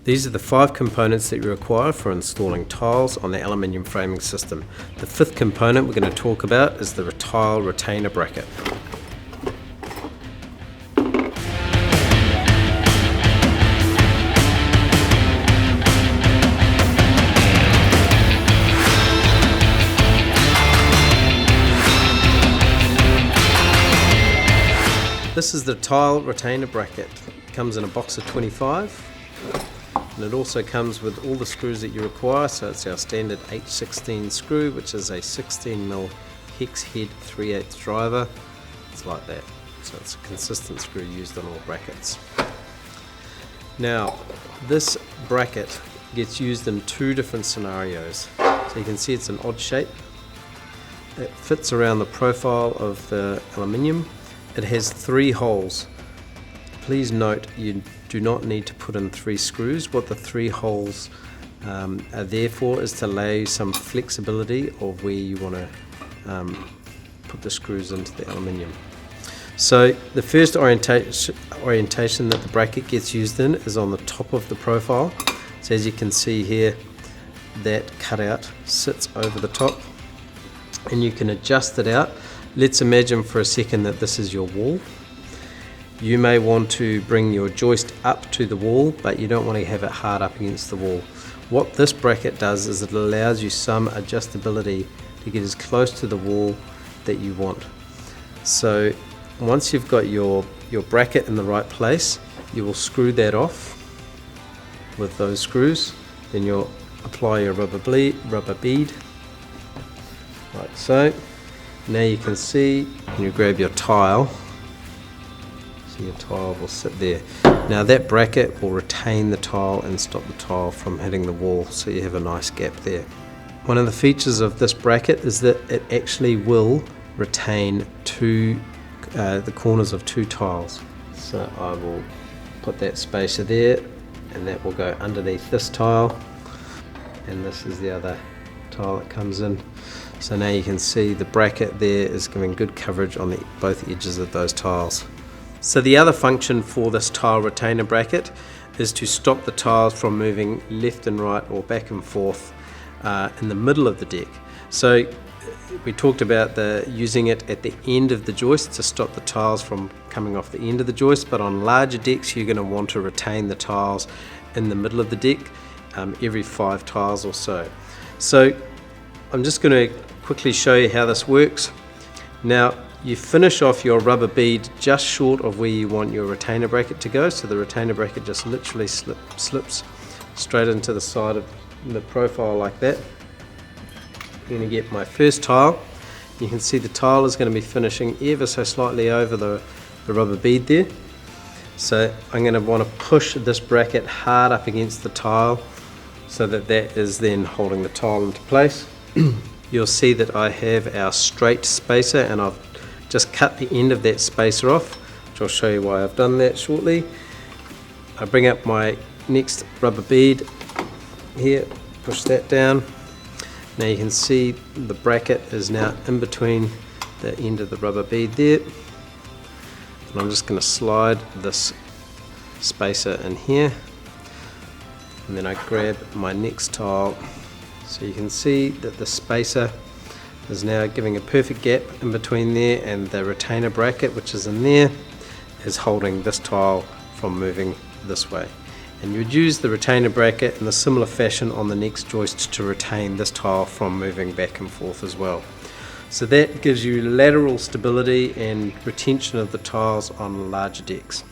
These are the 5 components that you require for installing tiles on the aluminium framing system. The 5th component we're going to talk about is the tile retainer bracket. This is the tile retainer bracket. It comes in a box of 25. And it also comes with all the screws that you require, so it's our standard H16 screw, which is a 16mm hex head 3/8 driver. It's like that, so it's a consistent screw used on all brackets. Now, this bracket gets used in 2 different scenarios. So you can see it's an odd shape. It fits around the profile of the aluminium. It has 3 holes. Please note you do not need to put in 3 screws. What the 3 holes are there for is to allow you some flexibility of where you want to put the screws into the aluminium. So the first orientation that the bracket gets used in is on the top of the profile. So as you can see here, that cutout sits over the top and you can adjust it out. Let's imagine for a second that this is your wall. You may want to bring your joist up to the wall, but you don't want to have it hard up against the wall. What this bracket does is it allows you some adjustability to get as close to the wall that you want. So once you've got your bracket in the right place, you will screw that off with those screws. Then you'll apply your rubber bead, like so. Now you can see, when you grab your tile, your tile will sit there. Now that bracket will retain the tile and stop the tile from hitting the wall, so you have a nice gap there. One of the features of this bracket is that it actually will retain the corners of 2 tiles. So I will put that spacer there, and that will go underneath this tile, and this is the other tile that comes in. So now you can see the bracket there is giving good coverage on both edges of those tiles. So the other function for this tile retainer bracket is to stop the tiles from moving left and right or back and forth in the middle of the deck. So we talked about using it at the end of the joist to stop the tiles from coming off the end of the joist, but on larger decks you're going to want to retain the tiles in the middle of the deck every 5 tiles or so. So I'm just going to quickly show you how this works. Now, you finish off your rubber bead just short of where you want your retainer bracket to go, so the retainer bracket just literally slips straight into the side of the profile like that. I'm going to get my first tile. You can see the tile is going to be finishing ever so slightly over the rubber bead there. So I'm going to want to push this bracket hard up against the tile so that is then holding the tile into place. You'll see that I have our straight spacer, and I've just cut the end of that spacer off, which I'll show you why I've done that shortly. I bring up my next rubber bead here, push that down. Now you can see the bracket is now in between the end of the rubber bead there. And I'm just going to slide this spacer in here. And then I grab my next tile. So you can see that the spacer is now giving a perfect gap in between there, and the retainer bracket, which is in there, is holding this tile from moving this way. And you would use the retainer bracket in a similar fashion on the next joist to retain this tile from moving back and forth as well. So that gives you lateral stability and retention of the tiles on larger decks.